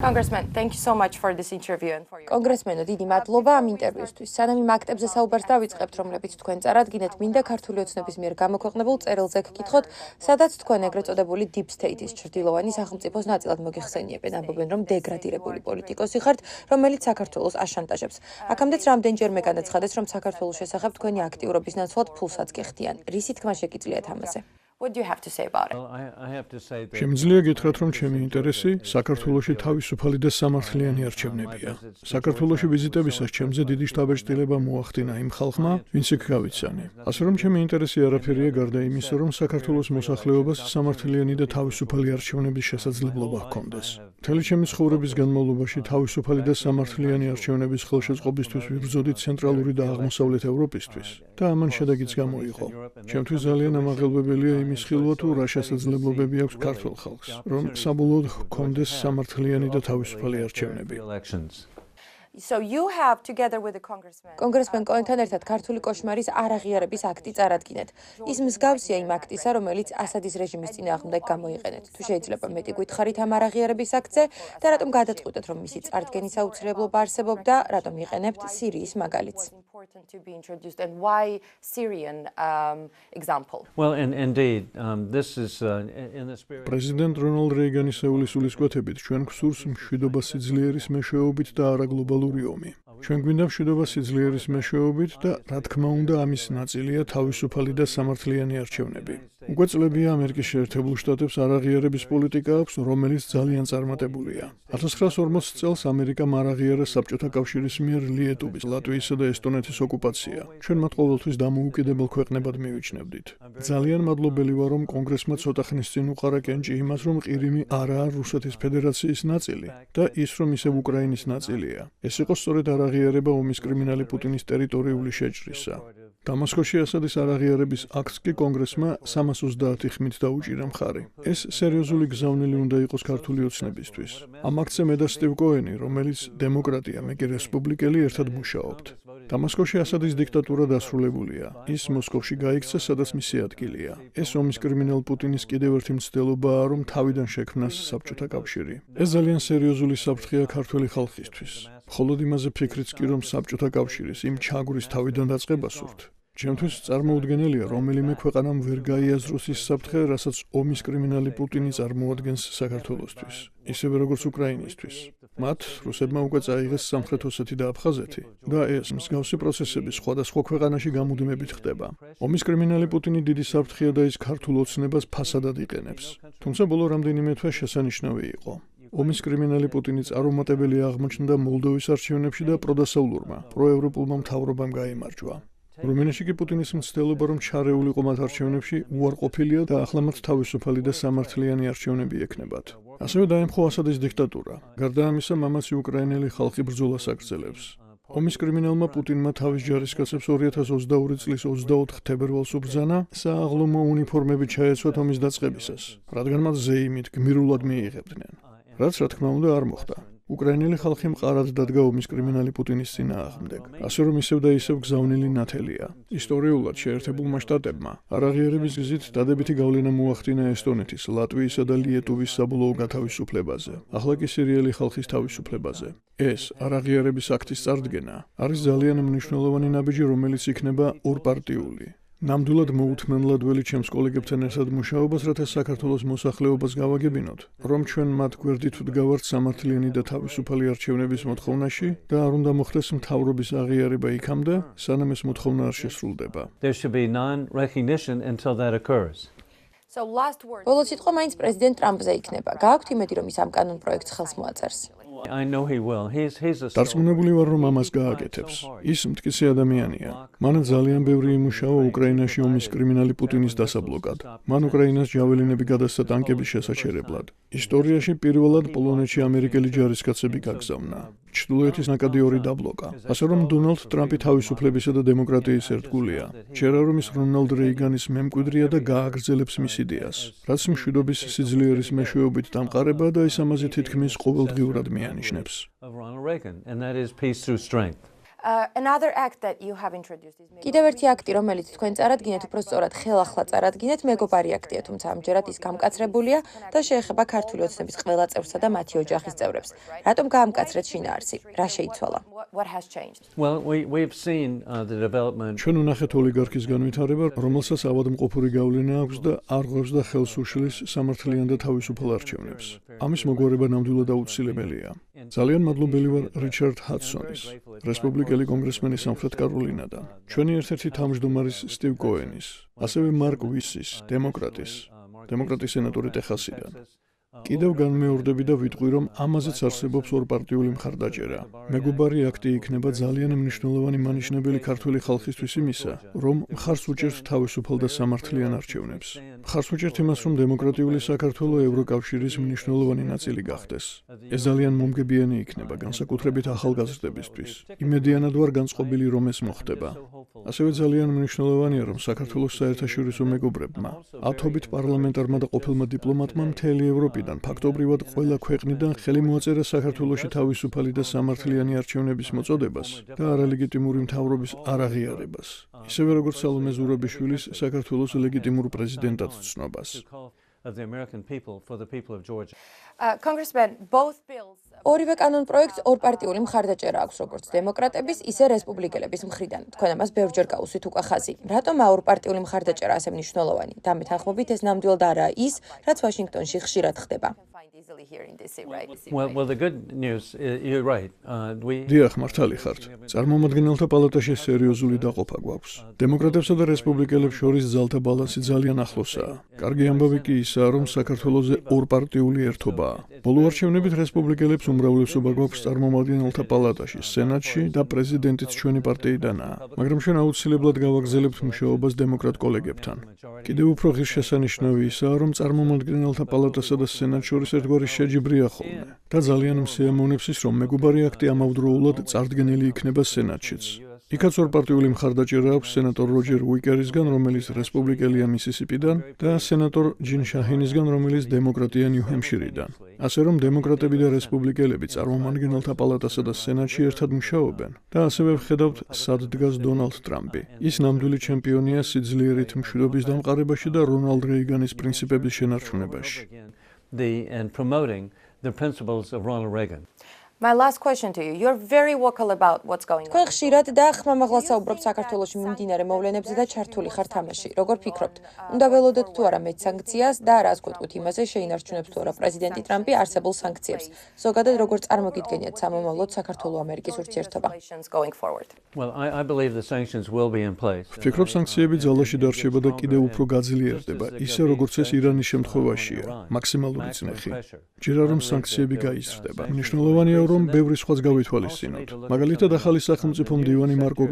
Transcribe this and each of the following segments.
Congressman, thank you so much for this interview and for your კონგრესმენო, დიდი მადლობა ამ ინტერვიუსთვის. სანამ იმ აქტებზე საუბარს დავიწყებთ, რომლებიც თქვენ წარადგინეთ, მინდა ქართული ოცნების მიერ გამოქვეყნებულ წერილზე გკითხოთ, სადაც თქვენ ეგრეთ წოდებული deep state-ის ჩრდილოვანი სახელმწიფოს ნაწილად მოგიხსენიებენ, ამბობენ, რომ დეგრადირებული პოლიტიკოსი ხართ, რომელიც საქართველოს აშანტაჟებს. აქამდეც რამდენჯერმე განაცხადეს, რომ საქართველოს შესახებ თქვენი აქტიურობის ნაცვლად ფულსაც გიხდიან. რისი თქმა შეგიძლიათ ამაზე? What do you have to say about it? შემიძლია გითხრათ, რომ ჩემი ინტერესი საქართველოში თავისუფალი და სამართლიანი არჩევნებია. საქართველოში ვიზიტებისას ჩემზე დიდი შთაბეჭდილება მოახდინა იმ ხალხმა, ვინც იქ გავიცანი. ასე რომ ჩემი ინტერესი არაფერია გარდა იმისა, რომ საქართველოს მოსახლეობას სამართლიანი და თავისუფალი არჩევნების შესაძლებლობა ჰქონდეს. მთელი ჩემი ცხოვრების განმავლობაში თავისუფალი და სამართლიანი არჩევნების ხელშეწყობისთვის ვიბრძოდი ცენტრალური და აღმოსავლეთ ევროპისთვის და ამან შედეგიც გამოიღო. ჩემთვის ძალიან ამაღელვებელია იმის ხილვა თუ რა შესაძლებლობები აქვს ქართულ ხალხს, რომ საბოლოოდ ჰქონდეს სამართლიანი და თავისუფალი არჩევნები. So you have together with the congressman. კონგრესმენ კოენთან ერთად ქართული კოშმარის არაღიარების აქტი წარადგინეთ. ის მსგავსია იმ აქტისა, რომელიც ასადის რეჟიმის წინააღმდეგ გამოიყენეთ. თუ შეიძლება მეტი გითხარით ამ არაღიარების აქტზე და რატომ გადაწყვიტეთ, რომ მისი წარდგენის აუცილებლობა არსებობდა, რატომ იყენებთ სირიის მაგალითს? Important to be introduced and why Syrian example? Well, indeed, this is in the spirit. პრეზიდენტ რონალდ რეიგანის სულისკვეთებით ჩვენ გვსურს მშვიდობა სიძლიერის მეშვეობით და არა გლობალური ომი. ჩვენ გვინდა მშვიდობა სიძლიერის მეშვეობით და რა თქმა უნდა ამის ნაწილია თავისუფალი და სამართლიანი არჩევნები. უკვე წლებია ამერიკის შეერთებულ შტატებს არაღიარების პოლიტიკა აქვს, რომელიც ძალიან წარმატებულია. 1940 წელს ამერიკამ არაღიარა საბჭოთა კავშირის მიერ ლიეტუვის, ლატვიისა და ესტონეთის ოკუპაცია. ჩვენ მათ ყოველთვის დამოუკიდებელ ქვეყნებად მივიჩნევდით. ძალიან მადლობელი ვარ, რომ კონგრესმა ცოტა ხნის წინ უყარა კენჭი იმას, რომ ყირიმი არაა რუსეთის ფედერაციის ნაწილი და ის რომ ისევ უკრაინის ნაწილია. ეს იყო სწორედ არაღიარება ომის კრიმინალი პუტინის ტერიტორიული შეჭრისა. დამასკოში ასადის არაღიარების აქტს კი კონგრესმა 330 ხმით დაუჭირა მხარი. ეს სერიოზული გზავნილი უნდა იყოს ქართული ოცნებისთვის. ამ აქტზე მე და სტივ კოენი, რომელიც დემოკრატია, მე კი რესპუბლიკელი, ერთად მუშაობთ. დამასკოში ასადის დიქტატურა დასრულებულია. ის მოსკოვში გაიქცა, სადაც მისი ადგილია. ეს ომის კრიმინალ პუტინის კიდევ ერთი მცდელობაა, რომ თავიდან შექმნას საბჭოთა კავშირი. ეს ძალიან სერიოზული საფრთხეა ქართველი ხალხისთვის. მხოლოდ იმაზე ფიქრიც კი, რომ საბჭოთა კავშირის იმ ჩაგვრის თავიდან დაწყებას სურთ. ჩემთვის წარმოუდგენელია, რომელიმე ქვეყანამ ვერ გაიაზროს ის საფრთხე, რასაც ომის კრიმინალი პუტინი წარმოადგენს საქართველოსთვის, ისევე როგორც უკრაინისთვის. მათ რუსებმა უკვე წაიღეს სამხრეთ ოსეთი და აფხაზეთი და ეს მსგავსი პროცესები სხვადასხვა ქვეყანაში გამუდმებით ხდება. ომის კრიმინალი პუტინი დიდი საფრთხეა და ის ქართულ ოცნებას ფასადად იყენებს. თუმცა ბოლო რამდენიმე თვე შესანიშნავი იყო. ომის კრიმინალი პუტინი წარუმატებელი აღმოჩნდა მოლდოვის არჩევნებში და პროდასავლურმა, პროევროპულმა მთავრობამ გაიმარჯვა. რუმინეთში კი პუტინის მცდელობა, რომ ჩარეულიყო მათ არჩევნებში, უარყოფილია და ახლა მათ თავისუფალი და სამართლიანი არჩევნები ექნებათ. ასევე დაემხო ასადის დიქტატურა. გარდა ამისა, მამაცი უკრაინელი ხალხი ბრძოლას აგრძელებს. ომის კრიმინალმა პუტინმა თავის ჯარისკაცებს 2022 წლის 24 თებერვალს უბრძანა სააღლომო უნიფორმები ჩაეცვათ ომის დაწყებისას, რადგან მათ ზეიმით გმირულად მიიღებდნენ. რაც რა თქმა უნდა არ მოხდა. უკრაინელი ხალხი მყარად დადგა ომის კრიმინალი პუტინის წინააღმდეგ. ასე რომ ისევ და ისევ გზავნილი ნათელია. ისტორიულად შეერთებულმა შტატებმა არაღიარების გზით დადებითი გავლენა მოახდინა ესტონეთის, ლატვიისა და ლიეტუვის საბოლოო გათავისუფლებაზე. ახლა კი სირიელი ხალხის თავისუფლებაზე. ეს არაღიარების აქტის წარდგენა არის ძალიან მნიშვნელოვანი ნაბიჯი, რომელიც იქნება ორპარტიული. ნამდვილად მოუთმენლად ველი ჩემს კოლეგებთან ერთად მუშაობას, რათა საქართველოს მოსახლეობას გავაგებინოთ, რომ ჩვენ მათ გვერდით ვდგავართ სამართლიანი და თავისუფალი არჩევნების მოთხოვნაში და არ უნდა მოხდეს მთავრობის აღიარება იქამდე, სანამ ეს მოთხოვნა არ შესრულდება. There should be non-recognition until that occurs. So last word. ბოლო სიტყვა მაინც პრეზიდენტ ტრამპზე იქნება. გააქვთ იმედი, რომ ის ამ კანონ პროექტს ხელს მოაწერს? I know he will. He's a დარწმუნებული ვარ, რომ ამას გააკეთებს. ის მტკიცე ადამიანია. მან ძალიან ბევრი იმუშავა უკრაინაში ომის კრიმინალი პუტინის დასაბლოკად. მან უკრაინას ჯაველინები გადასცა ტანკების შესაჩერებლად. ისტორიაში პირველად პოლონეთში ამერიკელი ჯარისკაცები გაგზავნა. ჩრდილოეთის ნაკადი ორი დაბლოკა. ასე რომ დონალდ ტრამპი თავისუფლებისა და დემოკრატიის ერთგულია. ჯერა რომ ის რონალდ რეიგანის მემკვიდრეა და გააგრძელებს მის იდეას, რაც მშვიდობის სიძლიერის მეშვეობით დამყარება და ის ამაზე თითქმის ყოველდღიურად მიანიშნებს. of Ronald Reagan, and that is peace through strength. Another act that you have introduced is კიდევ ერთი აქტი, რომელიც თქვენ წარადგინეთ, უფრო სწორად ხელახლა წარადგინეთ, მეგობარი აქტია, თუმცა ამჯერად ის გამკაცრებულია და შეეხება ქართული ოცნების ყველა წევრსა და მათი ოჯახის წევრებს. რატომ გაამკაცრეთ შინაარსი? რა შეიცვალა? what has changed? Well, we've seen the development. ჩვენ ვნახეთ ოლიგარქის განვითარება, რომელსაც ავადმყოფური გავლენა აქვს და არ ღვევს და ხელს უშლის სამართლიან და თავისუფალ არჩევნებს. ამის მოგვარება ნამდვილად აუცილებელია. ძალიან მადლობელი ვარ რიჩარდ ჰადსონის, რესპუბლიკელი კონგრესმენის სამხრეთ კაროლინადან, ჩვენი ერთ-ერთი თავმჯდომარის სტივ კოენის, ასევე მარკ ვისის, დემოკრატის სენატორი ტეხასიდან. კიდევ განმეორდები და ვიტყვი, რომ ამაზეც არსებობს ორპარტიული მხარდაჭერა. მეგობარი აქტი იქნება ძალიან მნიშვნელოვანი მანიშნებელი ქართული ხალხისთვის იმისა, რომ მხარს უჭერთ თავისუფალ და სამართლიან არჩევნებს. მხარს უჭერთ იმას, რომ დემოკრატიული საქართველო ევროკავშირის მნიშვნელოვანი ნაწილი გახდეს. ეს ძალიან მომგებიანი იქნება, განსაკუთრებით ახალგაზრდებისთვის. იმედიანად ვარ განწყობილი, რომ ეს მოხდება. ასევე ძალიან მნიშვნელოვანია, რომ საქართველოს საერთაშორისო მეგობრებმა, ათობით პარლამენტარმა და ყოფილმა დიპლომატმა მთელი ევროპიდან ფაქტობრივად ყველა ქვეყნიდან ხელი მოაწერა საქართველოში თავისუფალი და სამართლიანი არჩევნების მოწოდებას და არალეგიტიმური მთავრობის არაღიარებას. ისევე როგორც სალომე ზურაბიშვილის საქართველოს ლეგიტიმურ პრეზიდენტად ცნობას. Congressman, both bills. ორივე კანონპროექტს ორპარტიული მხარდაჭერა აქვს, როგორც დემოკრატების, ისე რესპუბლიკელების მხრიდან. თქვენ ამას ბევრჯერ გაუსვით უკვე ხაზი. რატომ ორპარტიული მხარდაჭერა ასე მნიშვნელოვანი? დამეთანხმებით ეს ნამდვილად არაა ის, რაც ვაშინგტონში ხშირად ხდება. Easily here in DC, right? Well, the good news, you're right. დიახ, მართალი ხართ. წარმომადგენელთა პალატაში სერიოზული დაყოფა გვაქვს. დემოკრატებსა და რესპუბლიკელებს შორის ძალთა ბალანსი ძალიან ახლოსაა. კარგი ამბავი კი ისაა, რომ საქართველოზე ორპარტიული ერთობაა. ბოლო არჩევნებით რესპუბლიკელებს უმრავლესობა გვაქვს წარმომადგენელთა პალატაში, სენატში და პრეზიდენტიც ჩვენი პარტიიდანაა. მაგრამ ჩვენ აუცილებლად გავაგრძელებთ მუშაობას დემოკრატ კოლეგებთან. კიდევ უფრო ღირსშესანიშნავი ისაა, რომ წარმომადგენელთა პალატასა და სენატს შორის ერთგვარი შეჯიბრია ხოლმე და ძალიან მსიამოვნებს ის, რომ მეგობარი აქტი ამავდროულად წარდგენილი იქნება სენატშიც. იქაც ორპარტიული მხარდაჭერა აქვს სენატორ როჯერ უიკერისგან, რომელიც რესპუბლიკელია მისისიპიდან და სენატორ ჯინ შაჰინისგან, რომელიც დემოკრატია ნიუ-ჰემშირიდან. ასე რომ დემოკრატები და რესპუბლიკელები წარმომადგენელთა პალატასა და სენატში ერთად მუშაობენ და ასევე ვხედავთ, სად დგას დონალდ ტრამპი. ის ნამდვილი ჩემპიონია სიძლიერით მშვიდობის დამყარებაში და რონალდ რეიგანის პრინციპების შენარჩუნებაში. And promoting the principles of Ronald Reagan. My last question to you. You're very vocal about what's going on. თქვენ ხშირად და ხმამაღლა საუბრობთ საქართველოში მიმდინარე მოვლენებზე და ჩართული ხართ ამაში. როგორ ფიქრობთ, უნდა ველოდოთ თუ არა მეტ სანქციას და რას გვეტყვით იმაზე, შეინარჩუნებს თუ არა პრეზიდენტი ტრამპი არსებულ სანქციებს. ზოგადად როგორ წარმოგიდგენიათ სამომავლოდ საქართველო-ამერიკის ურთიერთობა? Going forward. Well, I believe the sanctions will be in place. ვფიქრობ, სანქციები ძალაში დარჩება და კიდევ უფრო გაძლიერდება, ისე როგორც ეს ირანის შემთხვევაშია, მაქსიმალური წნეხი. ჯერა რომ სანქციები გაიზრდება. მნიშვნელოვანია, რომ ბევრი სხვაც გავითვალისწინოთ. მაგალითად, ახალი სახელმწიფო მდივანი მარკო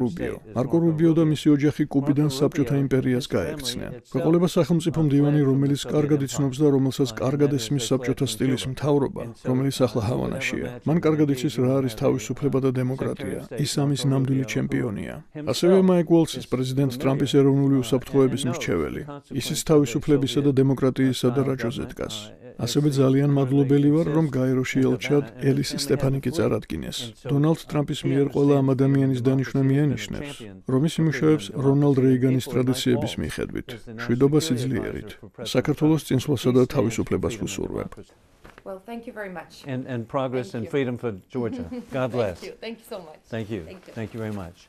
რუბიო და მისი ოჯახი კუბიდან საბჭოთა იმპერიას გაექცნენ. გვეყოლება სახელმწიფო მდივანი, რომელიც კარგად იცნობს და რომელსაც კარგად ესმის საბჭოთა სტილის მთავრობა, რომელიც ახლა ჰავანაშია. მან კარგად იცის რა არის თავისუფლება და დემოკრატია. ის ამის ნამდვილი ჩემპიონია. ასევე მაიკ უოლცის პრეზიდენტ ტრამპის ეროვნული უსაფრთხოების მრჩეველი. ისიც თავისუფლებისა და დემოკრატიის სადარაჯოზე დგას. ასევე ძალიან მადლობელი ვარ, რომ გაეროში ელჩად ელის სტეფანიკი წარადგინეს. დონალდ ტრამპის მიერ ყველა ამ ადამიანის დანიშვნა მიანიშნებს, რომ ის იმუშავებს რონალდ რეიგანის ტრადიციების მიხედვით, მშვიდობა სიძლიერით, საქართველოს წინსვლასა და თავისუფლებას ვუსურვებ. Well, thank you very much. And progress and freedom for Georgia. God bless. Thank you so much. Thank you. Thank you very much.